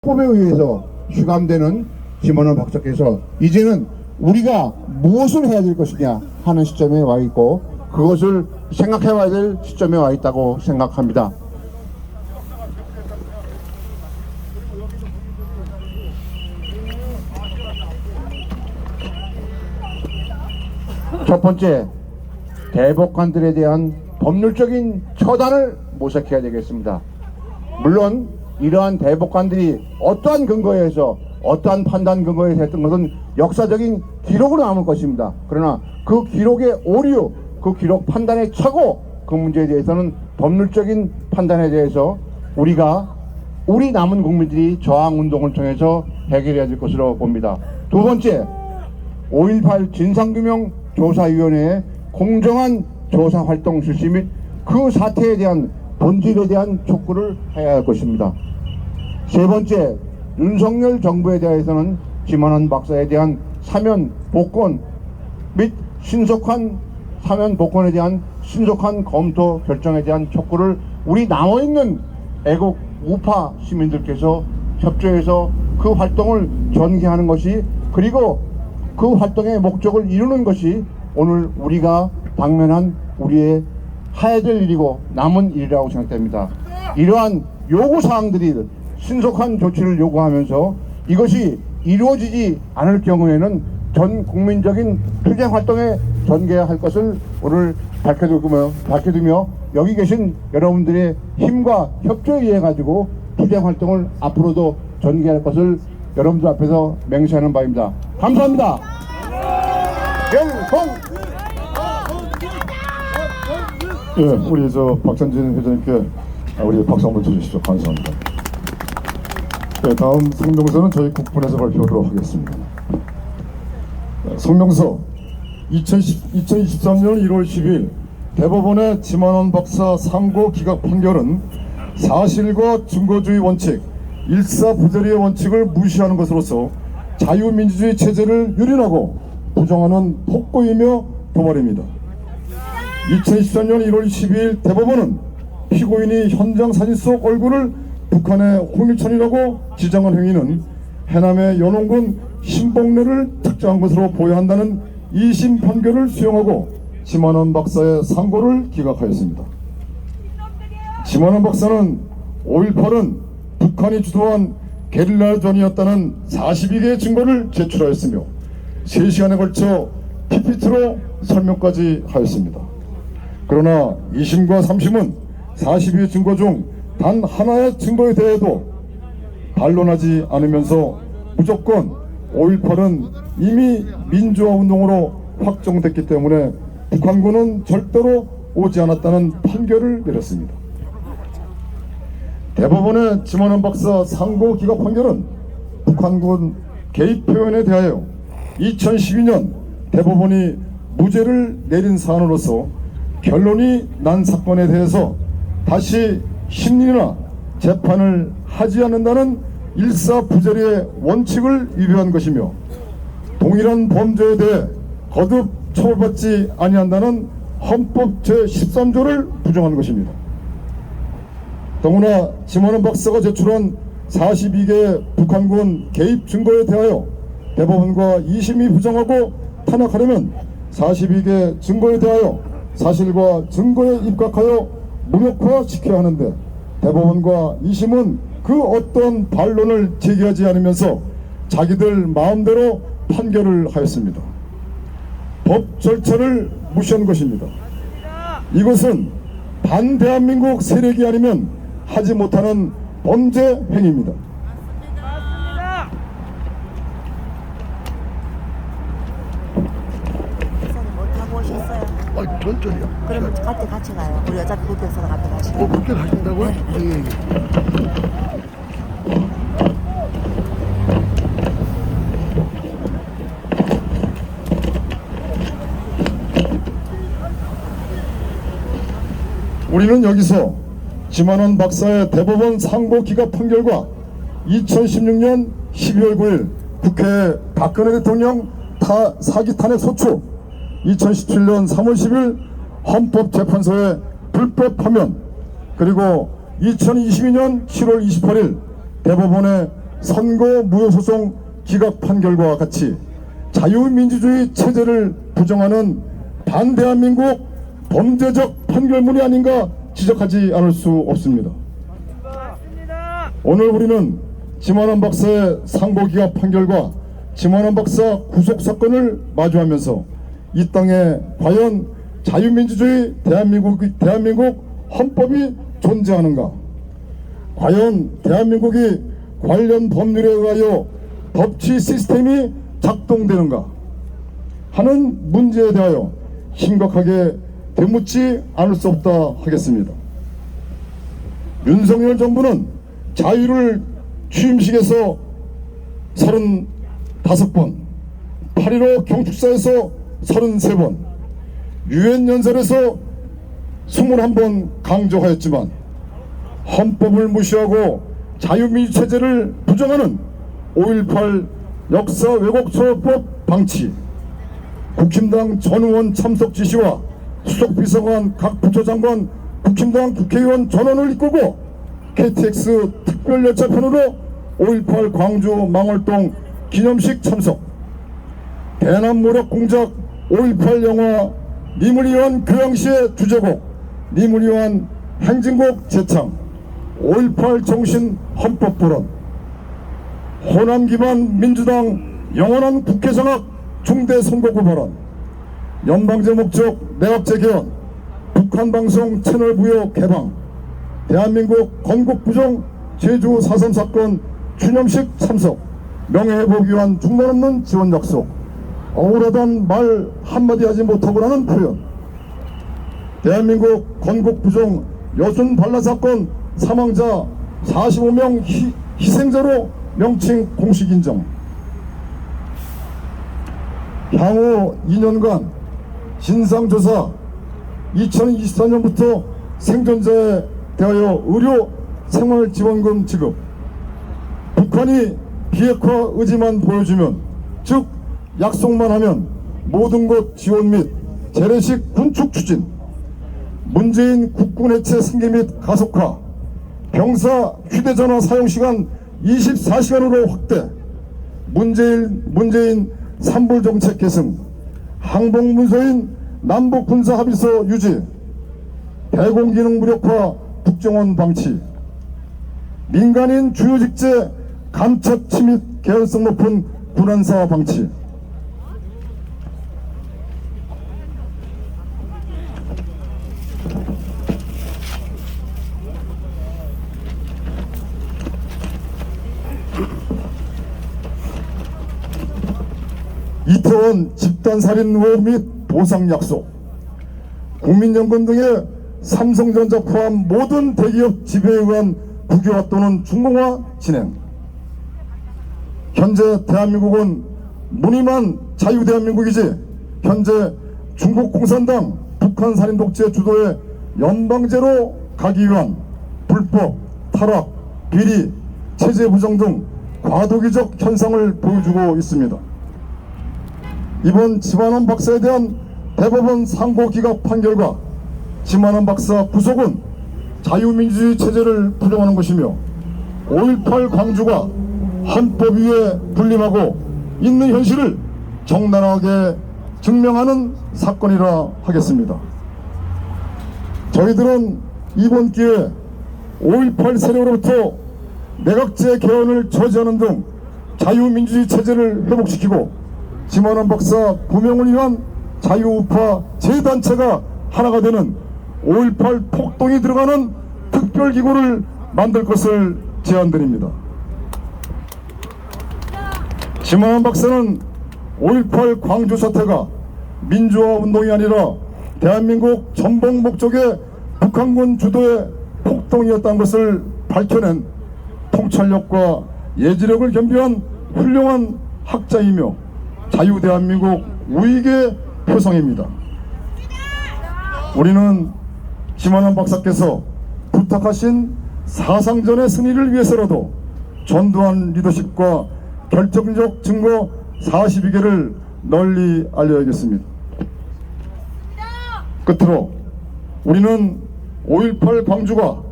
헌법에 의해서 휴감되는 김원원 박사께서 이제는 우리가 무엇을 해야 될 것이냐 하는 시점에 와 있고, 그것을 생각해 봐야 될 시점에 와 있다고 생각합니다. 첫 번째, 대법관들에 대한 법률적인 처단을 모색해야 되겠습니다. 물론 이러한 대법관들이 어떠한 근거에 해서 어떠한 판단 근거에 했던 것은 역사적인 기록으로 남을 것입니다. 그러나 그 기록의 오류, 그 기록 판단의 착오, 그 문제에 대해서는 법률적인 판단에 대해서 우리 남은 국민들이 저항운동을 통해서 해결해야 될 것으로 봅니다. 두 번째, 5.18 진상규명조사위원회의 공정한 조사활동 실시 및 그 사태에 대한 본질에 대한 촉구를 해야 할 것입니다. 세 번째, 윤석열 정부에 대해서는 김원원 박사에 대한 사면 복권 및 신속한 사면 복권에 대한 신속한 검토 결정에 대한 촉구를 우리 남아있는 애국 우파 시민들께서 협조해서 그 활동을 전개하는 것이, 그리고 그 활동의 목적을 이루는 것이 오늘 우리가 당면한 우리의 해야 될 일이고 남은 일이라고 생각됩니다. 이러한 요구사항들이 신속한 조치를 요구하면서 이것이 이루어지지 않을 경우에는 전 국민적인 투쟁 활동에 전개할 것을 오늘 밝혀두며 여기 계신 여러분들의 힘과 협조에 의해 가지고 투쟁 활동을 앞으로도 전개할 것을 여러분들 앞에서 맹세하는 바입니다. 감사합니다. 열공! 예, 우리 박찬진 회장님께 우리 박수 한번 쳐주십시오. 감사합니다. 네, 다음 성명서는 저희 국분에서 발표하도록 하겠습니다. 성명서 2023년 1월 10일 대법원의 김원원 박사 상고 기각 판결은 사실과 증거주의 원칙, 일사부조리의 원칙을 무시하는 것으로서 자유민주주의 체제를 유린하고 부정하는 폭거이며 도발입니다. 2024년 1월 12일 대법원은 피고인이 현장 사진 속 얼굴을 북한의 홍일천이라고 지정한 행위는 해남의 연홍군 신봉래를 특정한 것으로 보여야 한다는 2심 판결을 수용하고 김원원 박사의 상고를 기각하였습니다. 김원원 박사는 5.18은 북한이 주도한 게릴라전이었다는 42개의 증거를 제출하였으며 3시간에 걸쳐 PPT로 설명까지 하였습니다. 그러나 2심과 3심은 42의 증거 중 단 하나의 증거에 대해도 반론하지 않으면서 무조건 5.18은 이미 민주화운동으로 확정됐기 때문에 북한군은 절대로 오지 않았다는 판결을 내렸습니다. 대법원의 김원원 박사 상고 기각 판결은 북한군 개입 표현에 대하여 2012년 대법원이 무죄를 내린 사안으로서 결론이 난 사건에 대해서 다시 심리나 재판을 하지 않는다는 일사부조리의 원칙을 위배한 것이며 동일한 범죄에 대해 거듭 처벌받지 아니한다는 헌법 제13조를 부정한 것입니다. 더구나 김원원 박사가 제출한 42개의 북한군 개입 증거에 대하여 대법원과 2심이 부정하고 탄핵하려면 42개 증거에 대하여 사실과 증거에 입각하여 무력화시켜야 하는데 대법원과 2심은 그 어떤 반론을 제기하지 않으면서 자기들 마음대로 판결을 하였습니다. 법 절차를 무시한 것입니다. 이것은 반대한민국 세력이 아니면 하지 못하는 범죄 행위입니다. 전철이요. 그러면 갈 때 같이 가요. 우리 어차피 국회에서 갈 때 같이 가요. 국회 가신다고요? 예. 우리는 여기서 김원원 박사의 대법원 상고 기각 판결과 2016년 12월 9일 국회 박근혜 대통령 사기 탄핵 소추, 2017년 3월 10일 헌법재판소의 불법 파면, 그리고 2022년 7월 28일 대법원의 선거 무효소송 기각 판결과 같이 자유민주주의 체제를 부정하는 반대한민국 범죄적 판결문이 아닌가 지적하지 않을 수 없습니다. 오늘 우리는 김환원 박사의 상고기각 판결과 김환원 박사 구속사건을 마주하면서 이 땅에 과연 자유민주주의 대한민국 헌법이 존재하는가, 과연 대한민국이 관련 법률에 의하여 법치 시스템이 작동되는가 하는 문제에 대하여 심각하게 되묻지 않을 수 없다 하겠습니다. 윤석열 정부는 자유를 취임식에서 35번, 8.15 경축사에서 33번, 유엔 연설에서 21번 강조하였지만 헌법을 무시하고 자유민주체제를 부정하는 5.18 역사 왜곡 처벌법 방치, 국힘당 전 의원 참석 지시와 수석비서관 각 부처장관 국힘당 국회의원 전원을 이끌고 KTX 특별열차편으로 5.18 광주 망월동 기념식 참석, 대남 모략 공작 5.18 영화 님을 위한 교양시의 주제곡 님을 위한 행진곡 제창, 5.18 정신 헌법 불언, 호남 기반 민주당 영원한 국회 장악 중대 선거구 발언, 연방제 목적 내각제 개헌, 북한 방송 채널 부여 개방, 대한민국 건국 부정 제주 4.3 사건 추념식 참석, 명예회복 위한 중단 없는 지원 약속, 억울하단 말 한마디 하지 못하고 라는 표현, 대한민국 건국 부정 여순 반란 사건 사망자 45명 희생자로 명칭 공식 인정, 향후 2년간 진상조사, 2024년부터 생존자에 대하여 의료 생활지원금 지급, 북한이 비핵화 의지만 보여주면, 즉 약속만 하면 모든 것 지원 및 재래식 군축 추진, 문재인 국군 해체 승계 및 가속화, 병사 휴대전화 사용시간 24시간으로 확대, 문재인 산불정책 계승, 항복문서인 남북군사합의서 유지, 대공기능 무력화 국정원 방치, 민간인 주요 직제 간첩 침입 개연성 높은 군안사 방치, 이태원 집단살인 의혹 및 보상 약속, 국민연금 등의 삼성전자 포함 모든 대기업 지배에 의한 국유화 또는 중공화 진행. 현재 대한민국은 무늬만 자유대한민국이지 현재 중국 공산당 북한 살인 독재 주도의 연방제로 가기 위한 불법, 타락, 비리, 체제 부정 등 과도기적 현상을 보여주고 있습니다. 이번 김환원 박사에 대한 대법원 상고기각 판결과 김환원 박사 구속은 자유민주주의 체제를 부정하는 것이며 5.18 광주가 헌법 위에 군림하고 있는 현실을 정당하게 증명하는 사건이라 하겠습니다. 저희들은 이번 기회에 5.18 세력으로부터 내각제 개헌을 저지하는 등 자유민주주의 체제를 회복시키고 김환원 박사 구명을 위한 자유우파 제 단체가 하나가 되는 5.18 폭동이 들어가는 특별기구를 만들 것을 제안드립니다. 김환원 박사는 5.18 광주 사태가 민주화 운동이 아니라 대한민국 전복 목적의 북한군 주도의 폭동이었다는 것을 밝혀낸 통찰력과 예지력을 겸비한 훌륭한 학자이며 자유대한민국 우익의 표성입니다. 우리는 김환원 박사께서 부탁하신 사상전의 승리를 위해서라도 전두환 리더십과 결정적 증거 42개를 널리 알려야겠습니다. 끝으로 우리는 5.18 광주가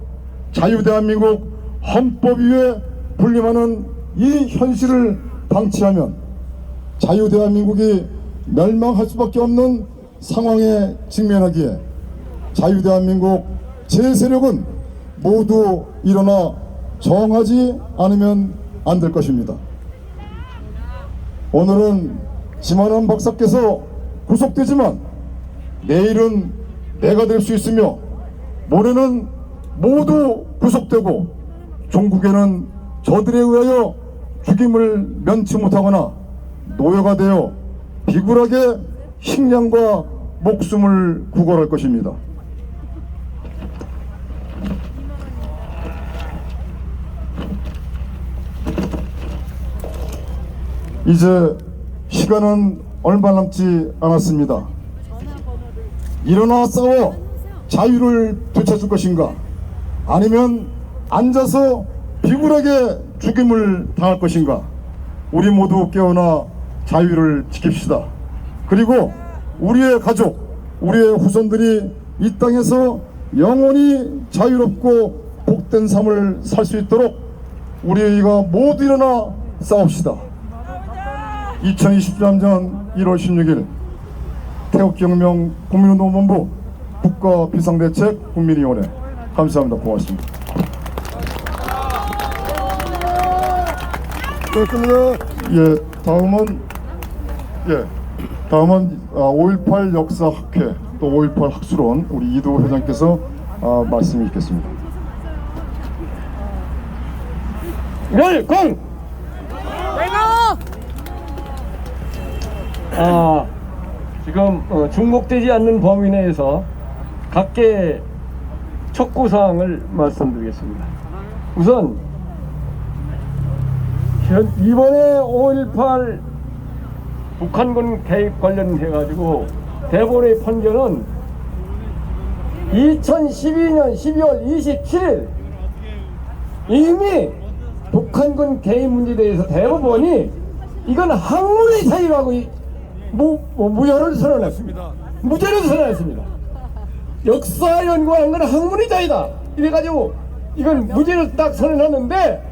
자유대한민국 헌법 위에 군림하는 이 현실을 방치하면 자유대한민국이 멸망할 수밖에 없는 상황에 직면하기에 자유대한민국 제세력은 모두 일어나 저항하지 않으면 안 될 것입니다. 오늘은 김한원 박사께서 구속되지만 내일은 내가 될 수 있으며 모레는 모두 구속되고 종국에는 저들에 의하여 죽임을 면치 못하거나 노예가 되어 비굴하게 식량과 목숨을 구걸할 것입니다. 이제 시간은 얼마 남지 않았습니다. 일어나 싸워 자유를 되찾을 것인가, 아니면 앉아서 비굴하게 죽임을 당할 것인가. 우리 모두 깨어나 자유를 지킵시다. 그리고 우리의 가족, 우리의 후손들이 이 땅에서 영원히 자유롭고 복된 삶을 살 수 있도록 우리가 모두 일어나 싸웁시다. 2023년 1월 16일 태극기혁명 국민운동본부 국가비상대책 국민위원회. 감사합니다. 고맙습니다. 다음은 5.18 역사학회 또 5.18 학술원 우리 이도 회장께서 말씀이 있겠습니다. 멸공! 지금 중복되지 않는 범위 내에서 각계 촉구사항을 말씀드리겠습니다. 우선 이번에 5.18 북한군 개입 관련해가지고 대법원의 판결은 2012년 12월 27일 이미 북한군 개입 문제에 대해서 대법원이 이건 학문의 자유라고 무효를 선언했습니다. 무죄를 선언했습니다. 역사 연구하는 건 학문의 자유다. 이래가지고 이건 무죄를 딱 선언하는데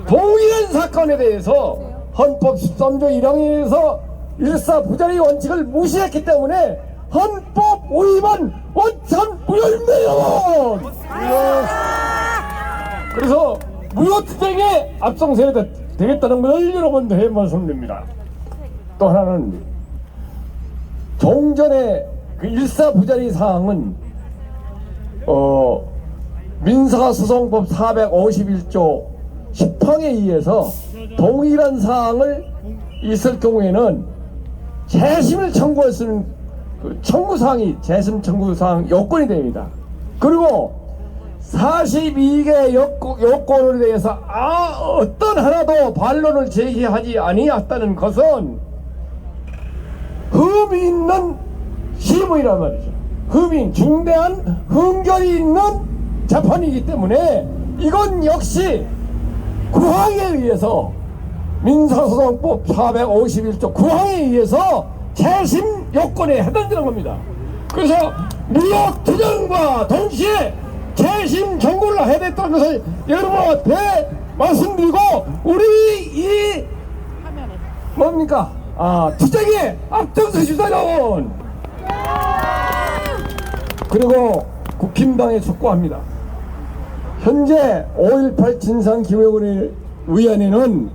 동일한 사건에 대해서 헌법 13조 1항에서 일사부자리 원칙을 무시했기 때문에 헌법 위반 원천 무효입니다. 그래서 무효투쟁에 앞장서야 되겠다는 것을 여러분들에게 말씀드립니다. 또 하나는 종전의 그 일사부자리 사항은 민사소송법 451조 10항에 의해서 동일한 사항을 있을 경우에는 재심을 청구할 수 있는 그 청구사항이 재심 청구사항 요건이 됩니다. 그리고 42개 요건에 대해서 어떤 하나도 반론을 제기하지 아니했다는 것은 흠이 있는 심의란 말이죠. 흠이 중대한 흠결이 있는 재판이기 때문에 이건 역시 구항에 의해서 민사소송법 451조 구항에 의해서 재심 요건에 해당되는 겁니다. 그래서 무효투쟁과 동시에 재심 청구를 해야 됐다는 것을 여러분한테 말씀드리고 우리 이 뭡니까? 투쟁에 앞장서십시오. 그리고 국힘당에 촉구합니다. 현재 5.18 진상규명위원회는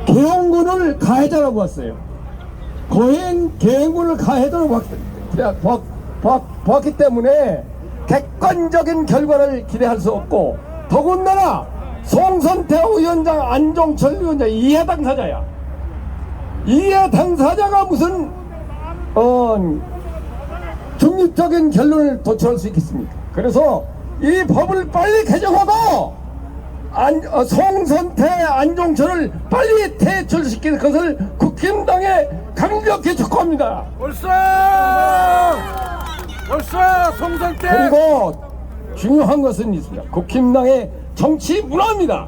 계엄군을 가해자라고 봤어요. 계엄군을 가해자로 봤기 때문에 객관적인 결과를 기대할 수 없고, 더군다나 송선태 위원장, 안종철 위원장 이해 당사자야. 이해 당사자가 무슨 중립적인 결론을 도출할 수 있겠습니까? 그래서 이 법을 빨리 개정하고 송선태, 안종철을 빨리 퇴출시키는 것을 국힘당에 강력히 촉구합니다. 벌써 송선태. 그리고 중요한 것은 있습니다. 국힘당의 정치 문화입니다.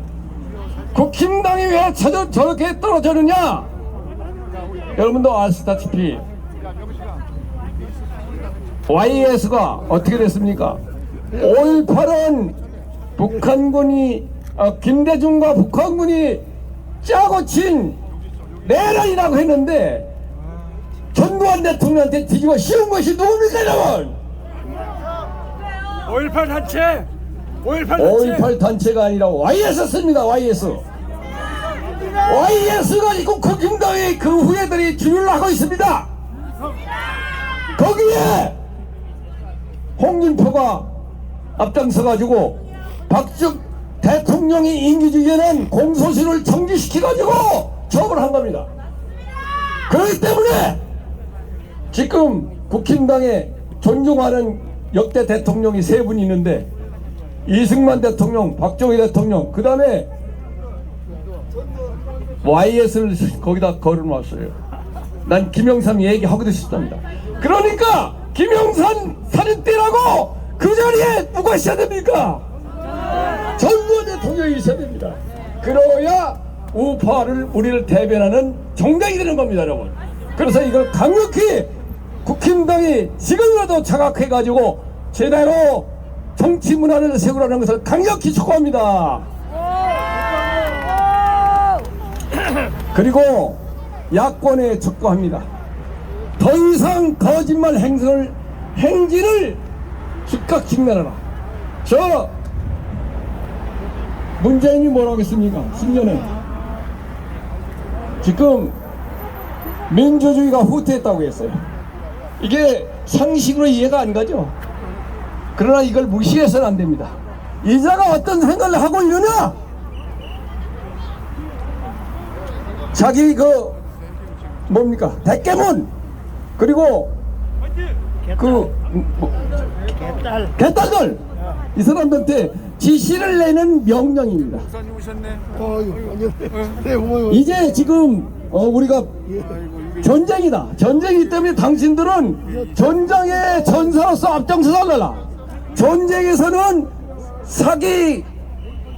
국힘당이 왜 저렇게 떨어졌느냐? 여러분도 아시다시피 YS가 어떻게 됐습니까? 5.18은 북한군이 김대중과 북한군이 짜고 친 내란이라고 했는데 전두환 대통령한테 뒤집어 씌운 것이 누굽니까 여러분? 5.18 단체. 5.18 단체. 5.18 단체가 아니라 YS입니다. YS가 있고 국힘당의 그 후예들이 주류를 하고 있습니다. 거기에 홍준표가 앞장서가지고 박정 대통령이 임기 중에는 공소시효를 정지시켜가지고 처벌한 겁니다. 그렇기 때문에 지금 국힘당에 존중하는 역대 대통령이 세 분이 있는데 이승만 대통령, 박정희 대통령, 그 다음에 YS를 거기다 걸어놨어요. 난 김영삼 얘기하기도 싶답니다. 그러니까 김영삼 살인 때라고 그 자리에 누가 있어야 됩니까? 전두환 대통령이 있어야 됩니다. 그러야 우파를 우리를 대변하는 정당이 되는 겁니다, 여러분. 그래서 이걸 강력히 국힘당이 지금이라도 자각해가지고 제대로 정치 문화를 세우라는 것을 강력히 촉구합니다. 그리고 야권에 촉구합니다. 더 이상 거짓말 행진을 즉각 직면하라. 저 문재인이 뭐라고 했습니까? 10년에 지금 민주주의가 후퇴했다고 했어요. 이게 상식으로 이해가 안 가죠. 그러나 이걸 무시해서는 안 됩니다. 이자가 어떤 생각을 하고 있느냐? 자기 그 뭡니까? 대깨문 그리고 개딸들 이 사람들한테 지시를 내는 명령입니다. 목사님 오셨네. 이제 지금 우리가 전쟁이다. 전쟁이기 때문에 당신들은 전장의 전사로서 앞장서 달라. 전쟁에서는 사기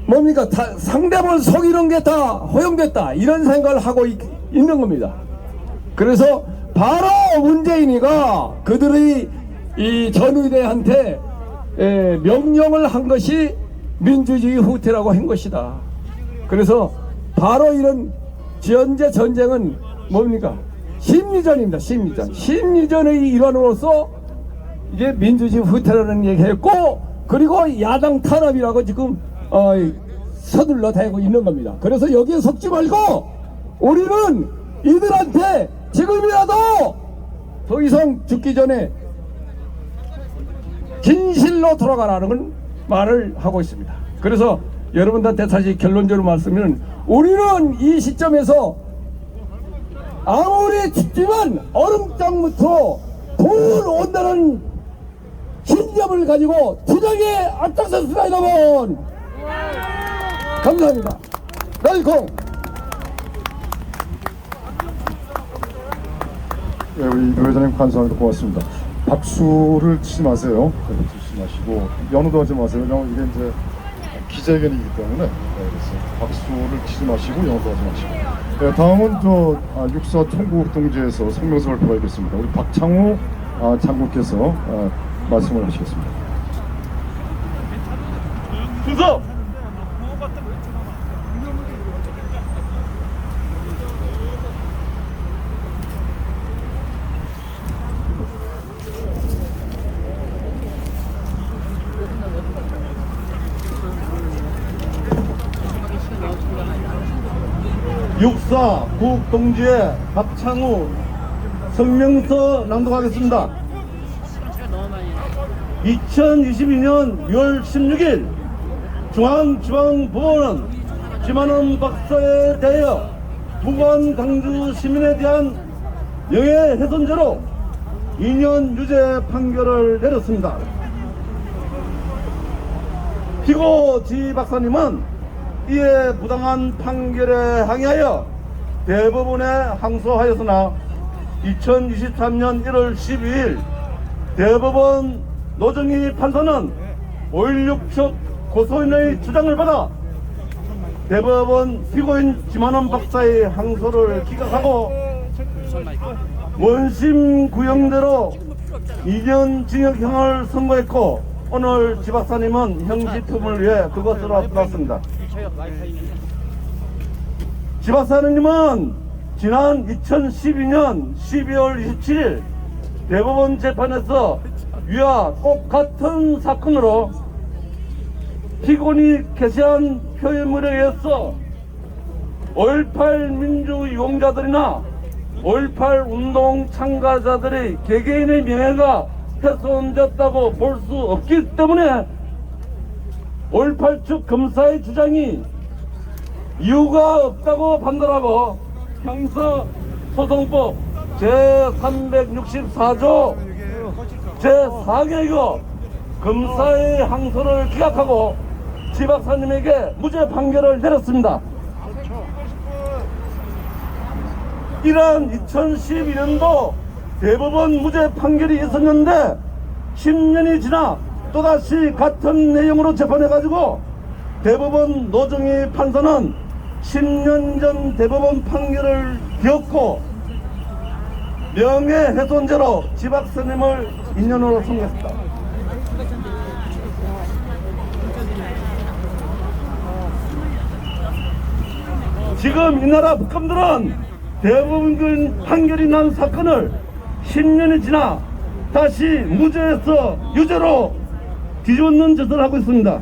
뭡니까? 상대방을 속이는 게 다 허용됐다. 이런 생각을 하고 있는 겁니다. 그래서 바로 문재인이가 그들의 이 전의대한테 명령을 한 것이 민주주의 후퇴라고 한 것이다. 그래서 바로 이런 현재 전쟁은 뭡니까? 심리전입니다. 심리전의 일환으로서 이게 민주주의 후퇴라는 얘기했고, 그리고 야당 탄압이라고 지금 서둘러 대고 있는 겁니다. 그래서 여기에 속지 말고 우리는 이들한테 지금이라도 더 이상 죽기 전에 진실로 돌아가라는 말을 하고 있습니다. 그래서 여러분들한테 사실 결론적으로 말씀드리면 우리는 이 시점에서 아무리 춥지만 얼음장부터 돌 온다는 신념을 가지고 투쟁에 앞장섰습니다, 여러분. 감사합니다. 웰컴. 네, 우리 유 회장님 감사합니다. 고맙습니다. 박수를 치지 마세요. 치지 마시고 연호도 하지 마세요. 왜냐하면 이게 이제 기자회견이기 때문에 그래서 박수를 치지 마시고 연호도 하지 마시고. 네, 다음은 육사 총국 동지에서 성명서 발표하겠습니다. 우리 박창호 장군께서 말씀을 하시겠습니다. 주소. 육사 국동지의 박창우 성명서 낭독하겠습니다. 2022년 6월 16일 중앙지방법원은 김한원 박사에 대하여 무고한 광주 시민에 대한 명예훼손죄로 2년 유죄 판결을 내렸습니다. 피고 지 박사님은 이에 부당한 판결에 항의하여 대법원에 항소하였으나 2023년 1월 12일 대법원 노정희 판사는 5.16 측 고소인의 주장을 받아 대법원 피고인 김한원 박사의 항소를 기각하고 원심 구형대로 2년 징역형을 선고했고, 오늘 지 박사님은 형식품을 위해 그것으로 왔습니다. 지 박사님은 지난 2012년 12월 27일 대법원 재판에서 위와 똑같은 사건으로 피고인이 게시한 표현물에 의해서 5.18 민주유공자들이나 5.18 운동 참가자들의 개개인의 명예가 훼손됐다고 볼 수 없기 때문에 5.18 측 검사의 주장이 이유가 없다고 판단하고 형사소송법 제364조 제4개이고 검사의 항소를 기각하고 지 박사님에게 무죄 판결을 내렸습니다. 이러한 2012년도 대법원 무죄 판결이 있었는데 10년이 지나 또다시 같은 내용으로 재판해가지고 대법원 노정희 판사는 10년 전 대법원 판결을 기었고 명예훼손죄로 지 박사님을 2년으로 선고했습니다. 지금 이 나라 법관들은 대법원 판결이 난 사건을 10년이 지나 다시 무죄에서 유죄로 뒤집는 짓을 하고 있습니다.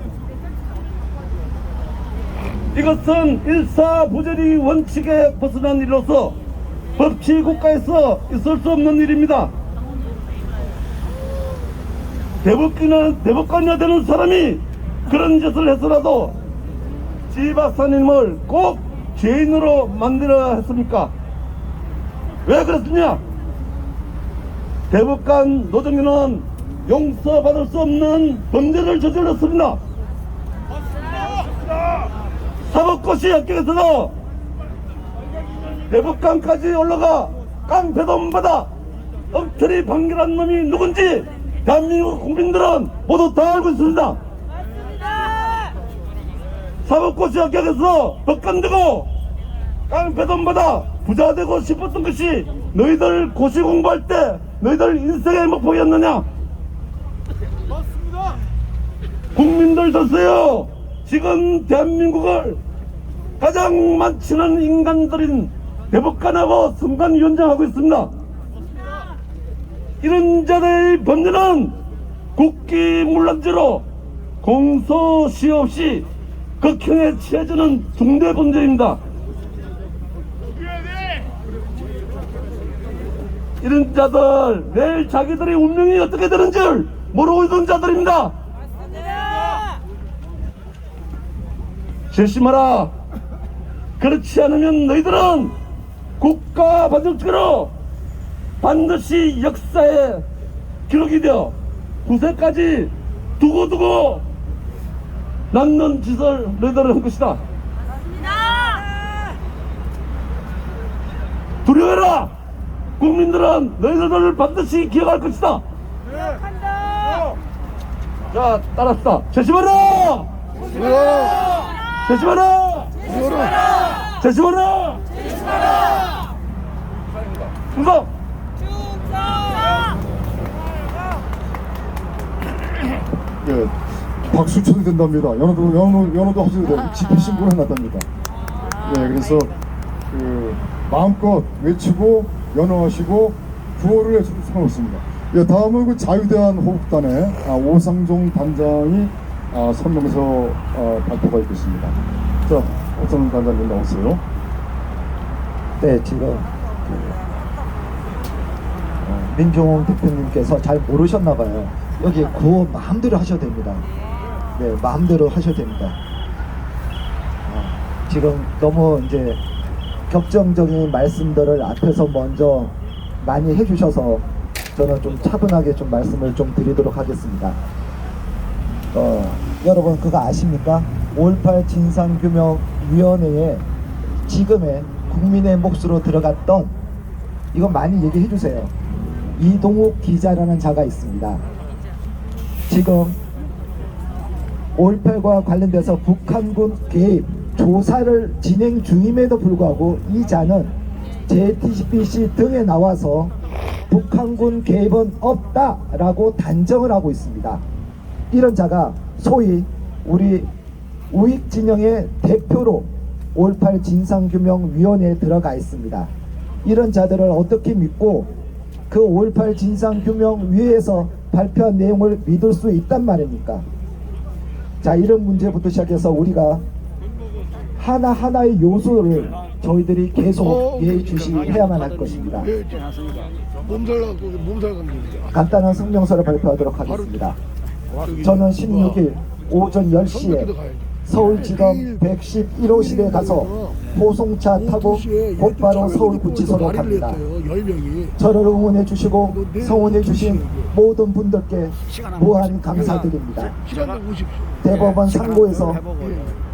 이것은 일사부재리 원칙에 벗어난 일로서 법치 국가에서 있을 수 없는 일입니다. 대법관이나 되는 사람이 그런 짓을 해서라도 지 박사님을 꼭 죄인으로 만들어야 했습니까? 왜 그랬느냐? 대법관 노정희는 용서받을 수 없는 범죄를 저질렀습니다. 사법고시 합격에서도 대법관까지 올라가 깡패도 못 받아 엉터리 판결한 놈이 누군지 대한민국 국민들은 모두 다 알고 있습니다. 사법고시 합격해서 법관 되고 깡패도 못 받아 부자 되고 싶었던 것이 너희들 고시 공부할 때 너희들 인생의 목표였느냐? 국민들 졌어요. 지금 대한민국을 가장 많지는 인간들인 대법관하고 선관위원장하고 있습니다. 이런 자들의 범죄는 국기문란죄로 공소시효 없이 극형에 처해지는 중대 범죄입니다. 이런 자들 내일 자기들의 운명이 어떻게 되는 줄 모르고 있는 자들입니다. 실심하라. 그렇지 않으면 너희들은 국가 반역죄로 반드시 역사에 기록이 되어 구세까지 두고두고 남는 짓을 너희들은 한 것이다. 두려워해라. 국민들은 너희들을 반드시 기억할 것이다. 자, 따라합시다. 제시하라. 제시하라. 제시하라. 충성. 예, 박수 쳐도 된답니다. 연호도 하셔도 되고 집회 신고를 해놨답니다. 예, 그래서 그 마음껏 외치고 연호하시고 구호를 해주셔도 상관없습니다. 예, 다음은 그 자유대한 호국단의 오상종 단장이 설명서 발표가 있겠습니다. 자, 오상종 단장님 나오세요. 네, 지금 민종홍 대표님께서 잘 모르셨나봐요. 여기 구호 마음대로 하셔도 됩니다. 네, 마음대로 하셔도 됩니다. 지금 너무 이제 격정적인 말씀들을 앞에서 먼저 많이 해주셔서 저는 좀 차분하게 좀 말씀을 좀 드리도록 하겠습니다. 여러분 그거 아십니까? 5.18 진상규명위원회에 지금의 국민의 몫으로 들어갔던, 이거 많이 얘기해 주세요. 이동욱 기자라는 자가 있습니다. 지금 5.18과 관련돼서 북한군 개입 조사를 진행 중임에도 불구하고 이 자는 JTBC 등에 나와서 북한군 개입은 없다라고 단정을 하고 있습니다. 이런 자가 소위 우리 우익 진영의 대표로 5.18 진상규명위원회에 들어가 있습니다. 이런 자들을 어떻게 믿고 그 5.18 진상규명위에서 발표한 내용을 믿을 수 있단 말입니까? 자, 이런 문제부터 시작해서 우리가 하나하나의 요소를 저희들이 계속 예의주시해야만 할 것입니다. 간단한 성명서를 발표하도록 하겠습니다. 저는 16일 오전 10시에 서울지검 111호실에 가서 호송차 타고 곧바로 서울구치소로 갑니다. 저를 응원해 주시고 성원해 주신 모든 분들께 무한 감사드립니다. 대법원 상고에서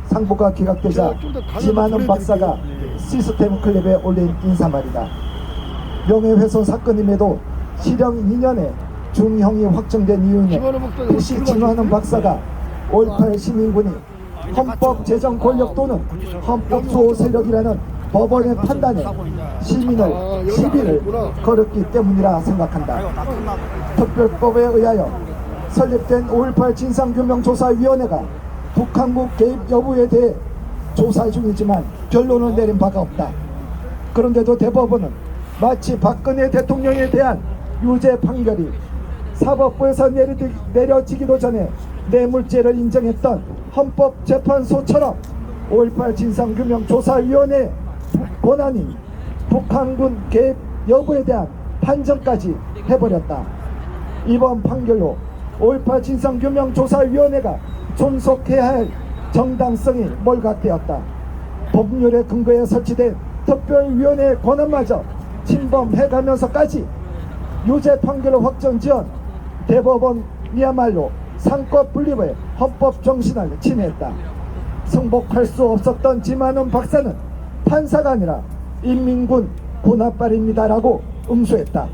상고가 기각되자 지만은 박사가 시스템 클립에 올린 인사말이다. 명예훼손 사건임에도 실형 2년에 중형이 확정된 이유는 PC 진화는 박사가 5.18 시민군이 헌법 제정 권력 또는 헌법 수호 세력이라는 법원의 판단에 시민을 시비를 걸었기 때문이라 생각한다. 특별법에 의하여 설립된 5.18 진상규명조사위원회가 북한국 개입 여부에 대해 조사 중이지만 결론을 내린 바가 없다. 그런데도 대법원은 마치 박근혜 대통령에 대한 유죄 판결이 사법부에서 내려지기도 전에 뇌물죄를 인정했던 헌법재판소처럼 5.18 진상규명조사위원회 권한인 북한군 개입 여부에 대한 판정까지 해버렸다. 이번 판결로 5.18 진상규명조사위원회가 존속해야 할 정당성이 몰각되었다. 법률의 근거에 설치된 특별위원회의 권한마저 침범해가면서까지 유죄 판결을 확정지은 대법원이야말로 상권 분립의 헌법 정신을 침해했다. 승복할 수 없었던 지만은 박사는 판사가 아니라 인민군 군합발입니다라고 응수했다.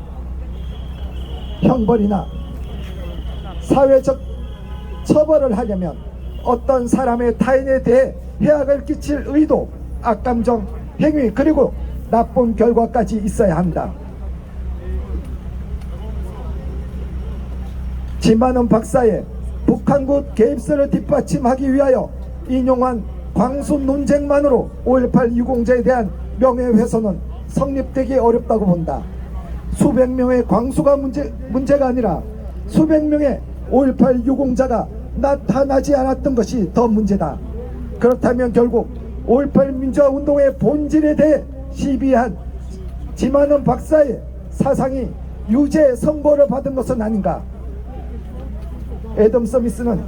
형벌이나 사회적 처벌을 하려면 어떤 사람의 타인에 대해 해악을 끼칠 의도, 악감정, 행위 그리고 나쁜 결과까지 있어야 한다. 지만은 박사의 북한군 개입설을 뒷받침하기 위하여 인용한 광수 논쟁만으로 5.18 유공자에 대한 명예훼손은 성립되기 어렵다고 본다. 수백 명의 광수가 문제가 아니라 수백 명의 5.18 유공자가 나타나지 않았던 것이 더 문제다. 그렇다면 결국 5.18 민주화운동의 본질에 대해 시비한 지만은 박사의 사상이 유죄 선고를 받은 것은 아닌가. 애덤 스미스는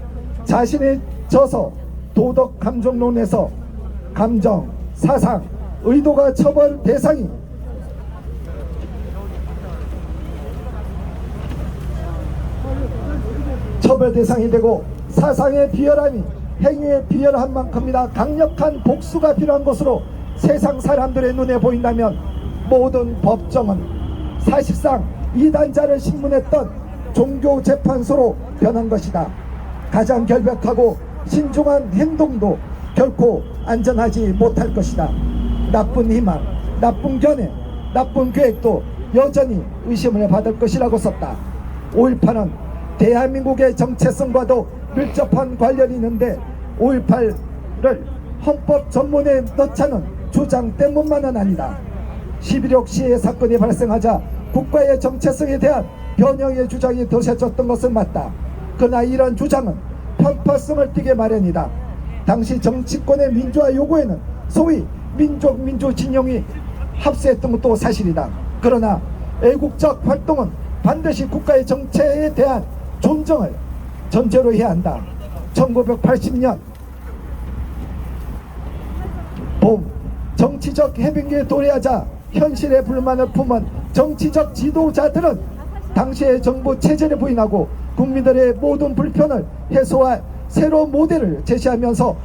자신의 저서 도덕 감정론에서 감정, 사상, 의도가 처벌 대상이 처벌 대상이 되고 사상의 비열함이 행위의 비열한 만큼이나 강력한 복수가 필요한 것으로 세상 사람들의 눈에 보인다면 모든 법정은 사실상 이단자를 신문했던 종교재판소로 변한 것이다. 가장 결백하고 신중한 행동도 결코 안전하지 못할 것이다. 나쁜 희망, 나쁜 견해, 나쁜 계획도 여전히 의심을 받을 것이라고 썼다. 5.18은 대한민국의 정체성과도 밀접한 관련이 있는데 5.18을 헌법 전문에 넣자는 주장 때문만은 아니다. 11.6 시해 사건이 발생하자 국가의 정체성에 대한 변형의 주장이 더해졌던 것은 맞다. 그러나 이런 주장은 편파성을 띠게 마련이다. 당시 정치권의 민주화 요구에는 소위 민주 진영이 합세했던 것도 사실이다. 그러나 애국적 활동은 반드시 국가의 정체에 대한 존중을 전제로 해야 한다. 1980년 봄 정치적 해빙기에 도래하자 현실의 불만을 품은 정치적 지도자들은 당시의 정부 체제를 부인하고 국민들의 모든 불편을 해소할 새로운 모델을 제시하면서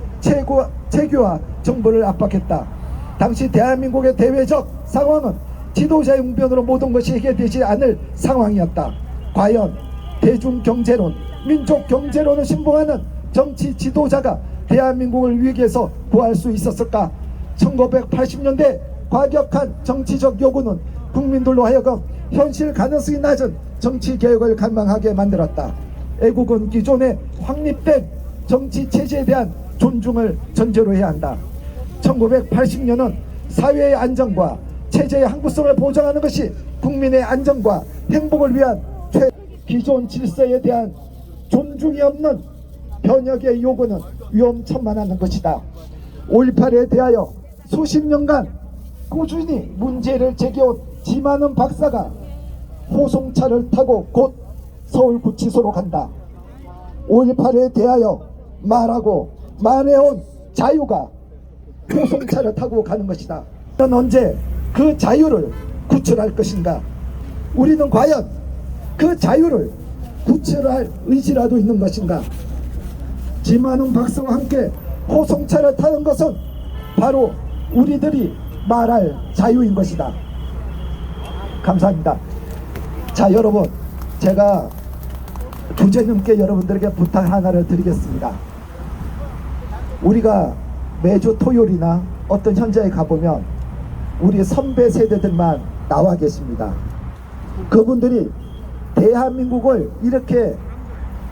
체계화 정부를 압박했다. 당시 대한민국의 대외적 상황은 지도자의 웅변으로 모든 것이 해결되지 않을 상황이었다. 과연 대중경제론, 민족경제론을 신봉하는 정치 지도자가 대한민국을 위기에서 구할 수 있었을까? 1980년대 과격한 정치적 요구는 국민들로 하여금 현실 가능성이 낮은 정치개혁을 갈망하게 만들었다. 애국은 기존의 확립된 정치 체제에 대한 존중을 전제로 해야 한다. 1980년은 사회의 안정과 체제의 항구성을 보장하는 것이 국민의 안정과 행복을 위한 기존 질서에 대한 존중이 없는 변혁의 요구는 위험천만한 것이다. 5.18에 대하여 수십 년간 꾸준히 문제를 제기해온 지만은 박사가 호송차를 타고 곧 서울구치소로 간다. 5.18에 대하여 말하고 말해온 자유가 호송차를 타고 가는 것이다. 언제 그 자유를 구출할 것인가? 우리는 과연 그 자유를 구출할 의지라도 있는 것인가? 지만은 박사와 함께 호송차를 타는 것은 바로 우리들이 말할 자유인 것이다. 감사합니다. 자, 여러분, 제가 주제님께 여러분들에게 부탁 하나를 드리겠습니다. 우리가 매주 토요일이나 어떤 현장에 가보면 우리 선배 세대들만 나와 계십니다. 그분들이 대한민국을 이렇게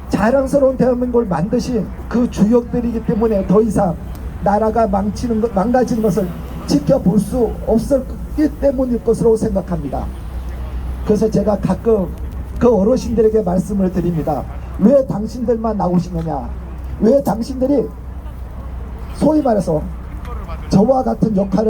자랑스러운 대한민국을 만드신 그 주역들이기 때문에 더 이상 나라가 망가지는 것을 지켜볼 수 없었기 때문일 것으로 생각합니다. 그래서 제가 가끔 그 어르신들에게 말씀을 드립니다. 왜 당신들만 나오시느냐? 왜 당신들이 소위 말해서 저와 같은 역할을